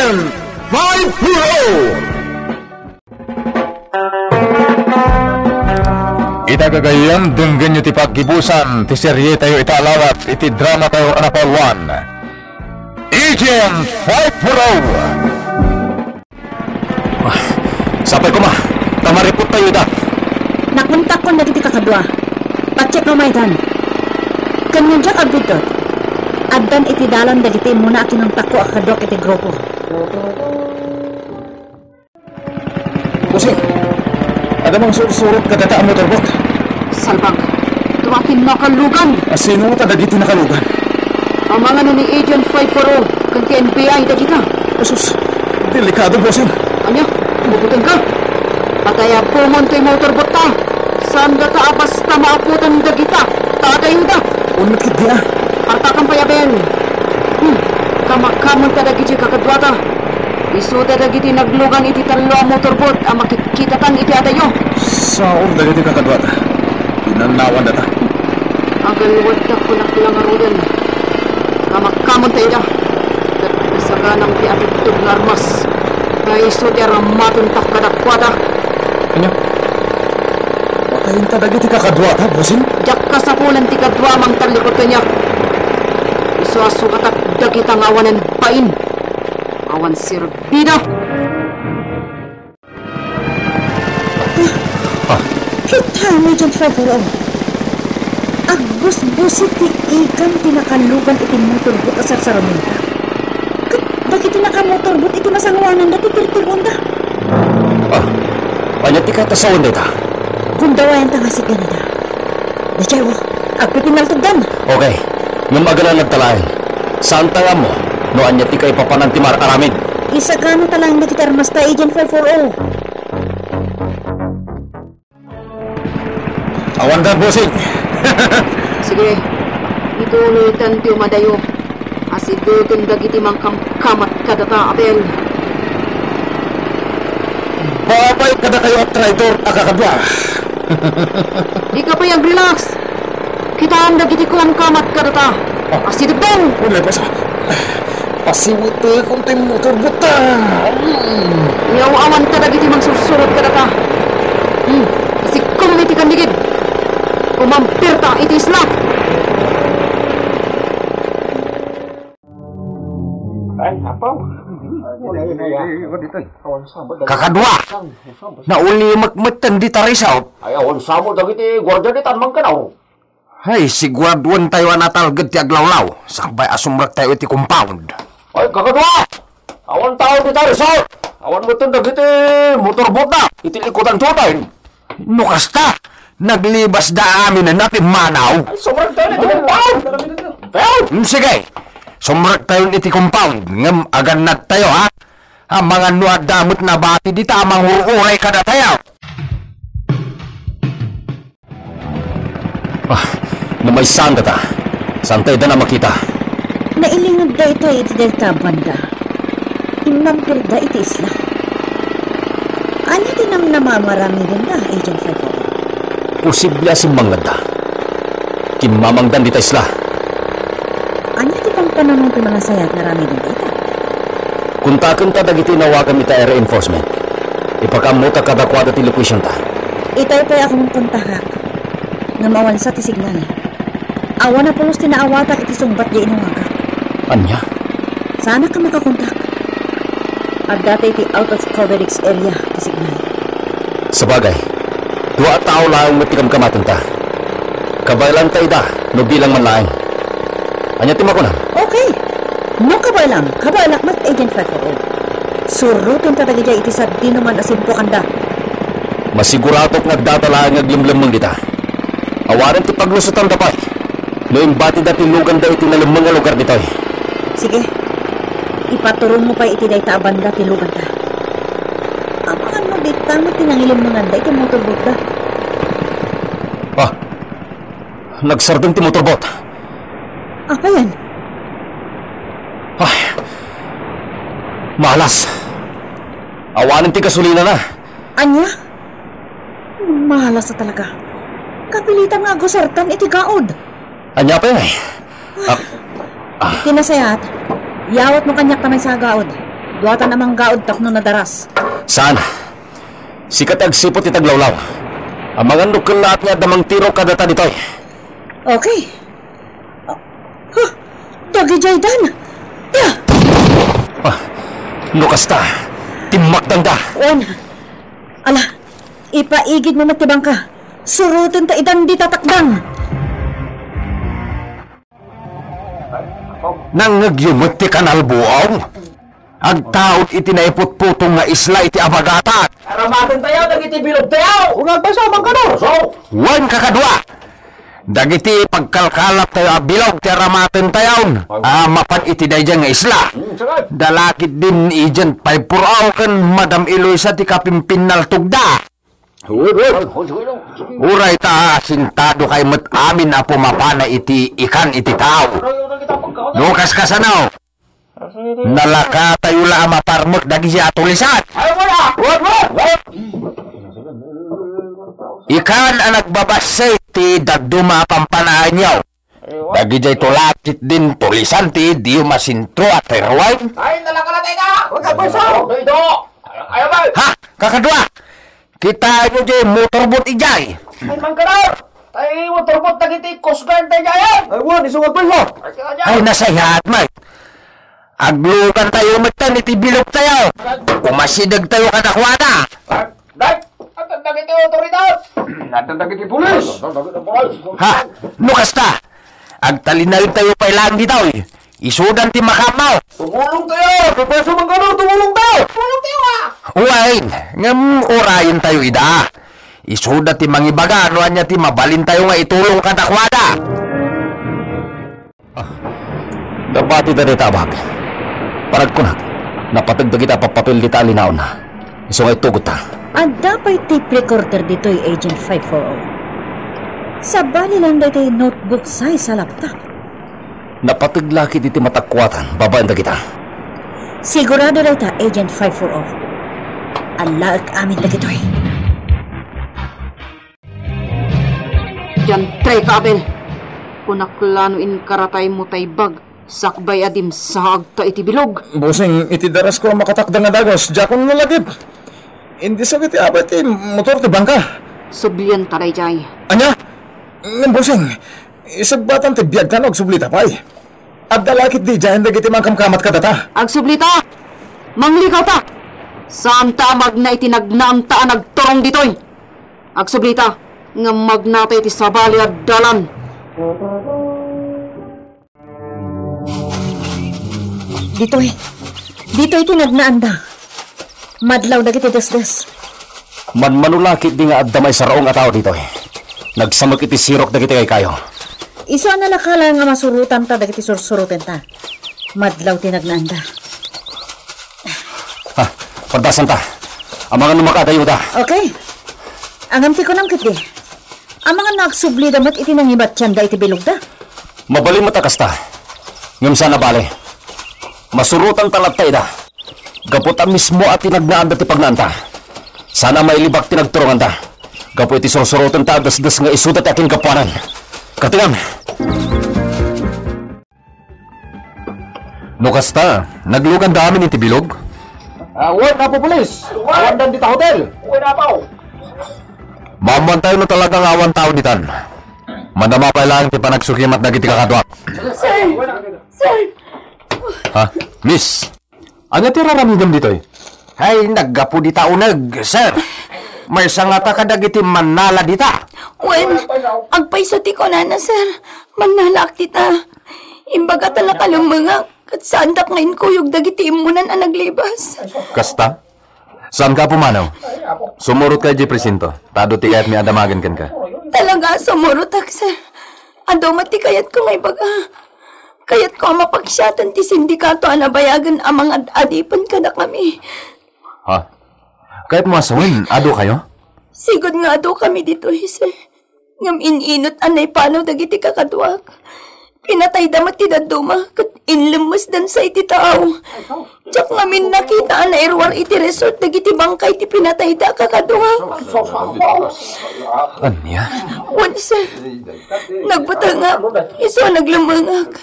Agent 5-0! Ita kagayan denggan nyo ti paggibusan ti serye tayo ita alawat iti drama tayo anapal 1 Agent 5-0. Sapay ko ma, tamaripot tayo ita. Nakuntak ko na kiti kakadwa. Pacheck no maidan. Kanyan dyan abidot. Addan iti dalan dagiti muna akinuntak ko akadok iti grupo. Kusing, ada mang surut ka data ang motorbot. Salbang, tuwatin mo kalugan. Sino mo dagiti nakalugan? Ang mga ni Agent 540 kan ti NBI dagita. Asus, delikado bossing. Anya, bubutin ka. Pataya pumon kay motorbot ta. Saan data basta maaputan dagita. Tatayo da. Unat kit dia. Partakan payaben. Kamak-kamon ka dagiti kakadwata. Isuda dagiti naglugan iti talo ang motorbot ang makikitatan iti adayo. Saon dagiti kakadwata. Inanawan data. Agalwad ka kunak-kulang arudan. Kamak-kamon tayo da. Kasaganang ti atitog ng armas. Naiso di aramatun tak kadakwada. Kanya? Patayin ka dagiti kakadwata, bossing? Jak ka sa pulan ti kadwa mang talikot kanya. Iso asukatak dagitang awanan pain. Awan sirbina. Kita mo dyan, Favoro. Agus-busit ti ikan tinakalugan iti motorbot asar sa raminta. Bakit tinakamotorbot iti masangawanan na titirtirwan da? Panya ti katasawan da ita? Kung dawayan tangasit ganita. Dachayo, agpipinaltugdan. Okay, nung magalan nagtalain. Saan tanga mo? No anya ti kay papanan ti aramid. Isa ka no talang na titarmas ta Agent 540. Awan da, bossing. Sige, ituloy-tan ti umadayo. Asidutun dagiti mang kamat kadata, Abel. Babay kada kayo at traitor, akakadwa. Di ka pa yung relax. Kita ang dagiti ko ang kamat kadata. Asidutun! Ulay pa sa... Pasiwito kung tayo motorbot ta. Iaw-awan ka dagiti mang susurot kadata. Kasi kumiti kandigid. Kumampirta iti isla. Kakadwa, nauli magmatan di tarisaw. Ay, awan samo dagiti gwardiya di tanmang kanaw. Ay, siguraduan tayo natalgad ti aglawlaw. Sakbay asumrak tayo iti compound. Ay, kakadwa! Awan tao di tarisaw. Awan mo ito dagiti motorbot na. Itilikutan suotayin. Nukasta, naglibas da amin na natin manaw. Ay, sobrang tayo na iti compound. Tayo! Sige, sumrak tayo iti compound. Ngam aganat tayo ha. Ang mga nuad damot na bati di tamang uray ka na tayo. Na may sanda ta. Santay da na makita. Nailingad da ito iti delta banda. Imampirda iti isla. Ano din ang namamarami din na, Agent 540? Posible asim manglada. Kimamangdan di ta isla. Ano din ang pananong ti mga sayat na rami din dito? Kuntakin ta dagiti nawagan ita air enforcement. Ipakamuta kadakwada ti location ta. Itay pa'y akong kontakak. Namawan sa ti signal. Awa na pulos tinaawatak iti sungbat di inawagak. Anya? Sana ka makakontak. At dati iti out of coverage area ti signal. Sabagay, dua tao lang matikam kamatan ta. Kabaylan tayo da, no bilang manlaing. Anya timakunan? Okay. No kabaylak mat Agent 540. Surutin ta dagiti iti sa di naman asimpo kanda. Masiguratok nagdatalaan ngaglimlamang kita. Awaran ti paglusutan tapay. No imbati dati lugan da iti nalamang nga lugar ditoy. Sige. Ipaturong mo pa iti dayta abanda ti lugan ta. Amangan mo bitang mo tinangilim mga da iti motorbot da. Nagsardong ti motorbot. Apa yan? Ay, malas. Awanan ti gasolina na. Anya? Mahalas na talaga. Kapilitan nga gusartan iti gaod. Anya pa yun eh. Tinasayat, yawat mo kanyak tamay sa gaod. Duwatan amang gaod takno nadaras. Saan? Sikat agsipot itaglawlaw. Ang mga nukul lahat nga damang tiro kadata ditoy. Okay. Dagi Jaydan. Ya! Lukas ta. Timakdang da. On. Ala, ipaigid mo matibang ka. Surutin ta idan di tatakdang. Nangagyumot ti kanalbuong. Agtaot iti naiput-putong nga isla iti abagatat. Aramatin tayo, dagiti bilog tayo! Unang pasamang ka no, so! Wan kakadwa. Dagiti pagkalkalap tayo abilog ti aramaten tayo. Mapan iti dayjang nga isla. Dalakit din ijan paypuraw kan Madam Eloisa ti kapimpinal tugda. Uray ta sintado kay met amin a pumapana iti ikan iti tao. Lukas kasanaw. Nalaka tayo la maparmot dagi si atulisan. Ikan ang nagbabasay ti dagduma pampanaan niyaw. Dagi jay tulatit din tulisan ti di masintro at terwain. Ay, nalakala tayo na! Huwag ka pwesa! Ito! Ayaw ba? Ha? Kakadwa! Kita nyo jay motorbot ijay. Ay, mangkarar! Tayo, motorbot na kiti, Coast Guard tayo yan! Ay, wala, isungag pwesa! Ay nasayat may. Aglugan tayo matan iti bilog tayo. Umasidag tayo kadakwana. Day! At ang dagiti otoridad! At ang dagiti pulis! Ha? Nukas ta. Agtalinay tayo pailang ditaw. Isudan ti makamaw. Tumulong tayo! Pwesa mang gano'n, tumulong tayo! Tumulong tayo Uwain, ngam orayin tayo ida. Isuda ti mangibaga, ano anya ti mabalin tayo nga itulong kadakwana. Dabati da di tabag. Parag ko na, napatagda kita papapil kita alinaw na. Iso nga itugot ta. Ang dapat tape recorder dito'y Agent 540. Sa bali lang dito notebook size sa laptop. Napatiglaki iti matakwatan, babaan da kita. Sigurado na ita, Agent 540. Ang laag amin na gito'y. Yan, try ka, Abel. Kunaklanuin karatay mo tay bag. Sakbay adim sa agta iti bilog. Busing, iti daras ko makatakda nga dagos. Jakon nga lagip. Hindi sa kiti abay ti motor ti bangka. Sublian taray jay. Anya? Nga busing, isagbatan ti biyag ka nog sublita pay. Abdalakit di dyan dagiti mangkamkamat ka data. Agsublita! Manglikaw ta! Saan ta magna itinagnaam ta nagturong ditoy? Agsublita! Nga magnata iti sabali at dalan. Ditoy tinagnaam da. Madlaw dagiti desdes. Manmanulakit di nga addamay sa raong ataw dito. Nagsamag iti sirok dagiti kay kayo. Iso na nakala nga masurutan ta dagiti sursurutan ta. Madlaw tinagnaam da. Ha, pantasan ta. Ang mga numakadayo ta. Okay. Ang amti ko nang kiti. Ang mga nagsubli damat iti nangibat tiyan da iti bilog da. Mabalin matakas ta. Ngam sana bale. Masurutan talat tayo da. Gaputa mismo at tinagnaan da ti pagnanta. Sana may libak tinagturungan ta. Gapu iti sursurutan ta das-das nga isudat akin kapuanan. Katingam. Nukas ta, naglugan da amin iti bilog. Wala na po, pulis! Awan dan dita hotel! Wala na po! Mamuan tayo na talagang awan tao ditan. Madama pa lang ti panagsukimat na giti kakadwak. Sir! Ha? Miss? Ano ti raramdam ditoy? Hay, naggapu di taunag, sir. May sangata kadagiti manala dita. Wen, agpaisati ko na sir. Manalak tita. Imbaga talaka lumanga. Kat sandak ngayon kuyog dagiti imunan ang naglibas. Kasta? Saan ka pumanaw? Sumurot kay G. Presinto. Tado ti kayat mi adamagan kan ka. Talaga, sumurutak sir. Ado mati kayat ko ngay baga. Kayat ko mapagsyatan ti sindikato anabayagan ang mga adipan ka na kami. Ha? Kahit mo asawin, ado kayo? Sigod nga ado kami dito, sir. Ngam ininot anay pano dagiti kakadwak. Pinatay damat ti daduma, kat inlemus dan sa iti tao. Tsak ngamin nakita na irwar iti resort dagiti bangkay ti pinatay da kakadwak. Anya? Wan, sir. Nagbata nga, iso naglamangak.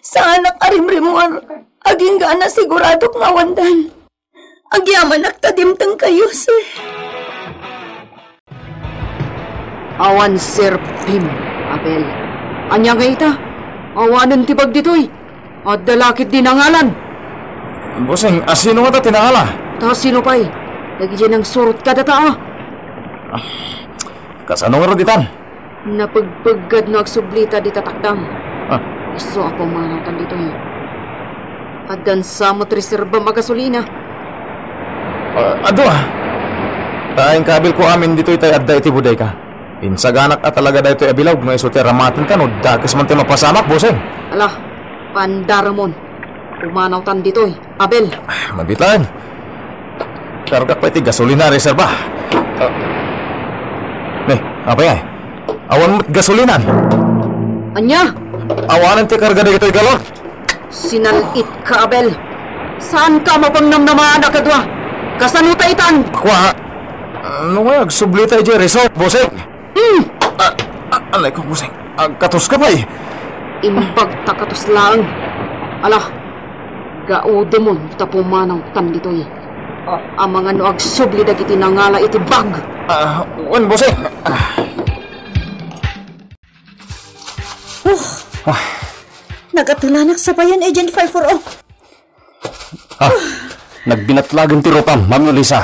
Sa anak arimrimuar, Aging gana sigurado nga wandan. Agyaman nagtadimtang kayo, sir. Awan Sir Pim, Abel. Anya nga ita? Awanan tibag ditoy. At dalakit din ang ngalan. Bossing, asino nga ta tinangala? Ta sino pa'y? Lagi dyan ang surot ka data Kasano nga roditan? Napagpagad na agsublita di tatakdam. Ah. Iso ako manatan dito At dan sa reserba magasolina. Ado Tayong kabil ko amin dito itay adda iti buday ka. Insaganak at talaga da ito abilog nga iso teramatin ka no dakas man tayo mapasamak, bossing. Ala, pandaramon. Umanaw tan dito Abel. Mabitan. Karga pa iti gasolina reserba. Apa ya? Awan mo't gasolinan. Anya? Awanan ti karga da ito galon. Sinalit ka, Abel. Saan ka mapangnamnamaan na kadwa? Kasanutaitan! Kwa, ano nga, agsublita iti resort, bossing. Alay ko, bossing. Agkatos ka pa eh. Imbag takatos lang. Ala, gaude mo, tapumanaw tan dito Ang mga no agsubli dagiti nangala iti bag. Wan, bossing. Nagatulanak sa bayan, Agent 540. Nagbinatlagan ti Ropan, Ma'am Yulisa.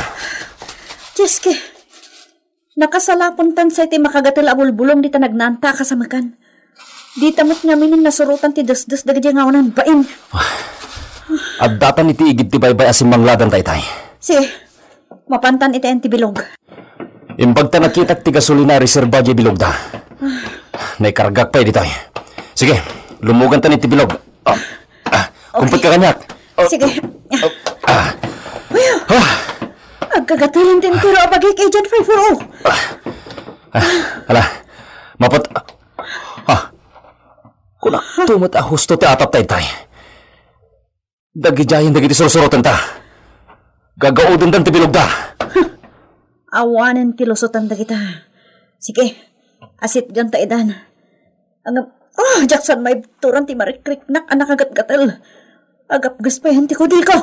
Jeske, nakasalapuntan sa iti makagatal abulbulong dita nagnanta ka sa makan. Di tamot nga minin nasurutan ti dos-dos dagadi nga unan bain. At datan iti igid ti baybay asim mangladan taytay. Sige, mapantan iti enti bilog. Imbagta nakitak ti gasolina reserva di bilog da. Naikargak pa ditoy. Sige, lumugan tan iti bilog. Kumput ka kanyak. Sige. Agkagatulan din tiro abagik Agent 540. Hala, mapat... Kuna tumot a husto ti atap taytay. Dagijayin dagiti surusurotan ta. Gagaudon tan ti bilog da. Awanan ti lusutan da kita. Sige, asit ganta idan. Jackson may turan ti marikrik nak anak agat-gatal. Agap gaspayan ti kudil ko.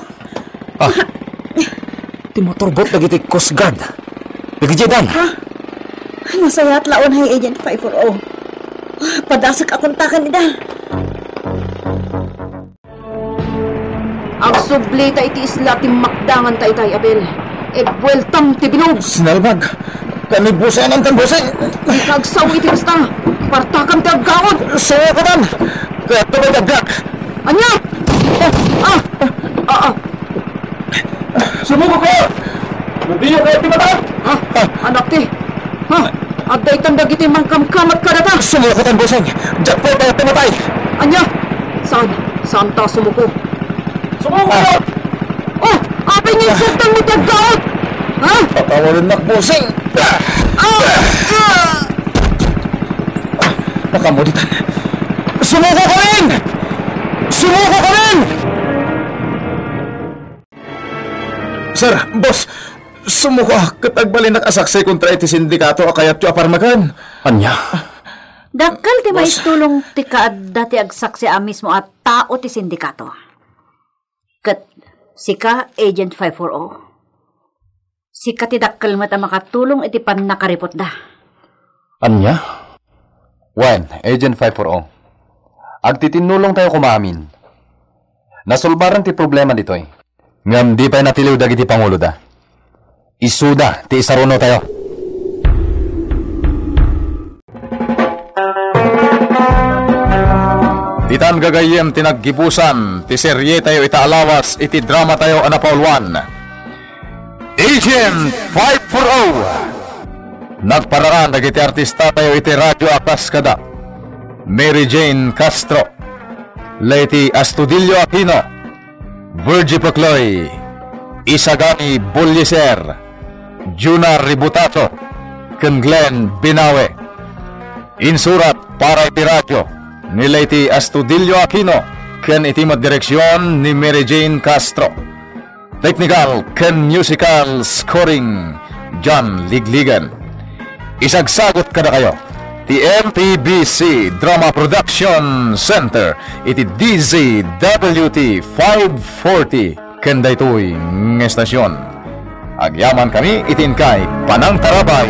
Ti motorbot dagiti Coast Guard. Dagijadan. Masaya at laon hay Agent 540. Padasak akong takan nida. Ang sublita iti isla ti makdangan taytay, Abel. Bueltam ti bilog. Sinalbag. Kami busayan ang tan, bossing. Ikagsaw iti basta. Partakan ti aggaon. Saya ko tan. Kaya tumay dagdag. Anya? Sumuko ko! Nandiyo kayo ti mata! Anak ti. At daytan dagiti mangkamkamat ka data. Sumuko tan, bossing. Diyak po tayo tumatay. Anya? Saan ta sumuko? Sumuko ko! Apay niya sultan mo ti aggaon. Patawarin nak, bossing. Nakamuditan. Sumuko ka rin! Sumuko ka rin! Sir, boss, sumuko katagbalin nakasaksi kontra iti sindikato akayat yu aparmakan. Anya? Dakal ti may tulong ti kaadda ti agsaksi mismo at tao ti sindikato. Kat sika Agent 540. Sika ti dakal mata makatulong iti pan nakaripot da. Anya? Wen, Agent 540. Agtitinulong tayo kumamin. Nasulbaran ti problema ditoy. Ngam di pa natiliw dagiti pangulo da. Isuda ti isaruno tayo. Titan gagayem tinaggipusan ti serye tayo itaalawas iti drama tayo anapaulwan. Agent 540. Nagparaan dagiti artista tayo iti radyo akas kada. Mary Jane Castro, Leti Astudillo Aquino, Virgie Pacloy, Isagani Bulliser, Juna Ributato, ken Glenn Binawe. Insurat para iti radyo ni Leti Astudillo Aquino ken iti direksyon ni Mary Jane Castro. Technical ken musical scoring John Ligligan. Isagsagot kada kayo Ti MTBC Drama Production Center iti DZWT 540 kenda ito'y ng estasyon. Agyaman kami itin kay Panang Tarabay.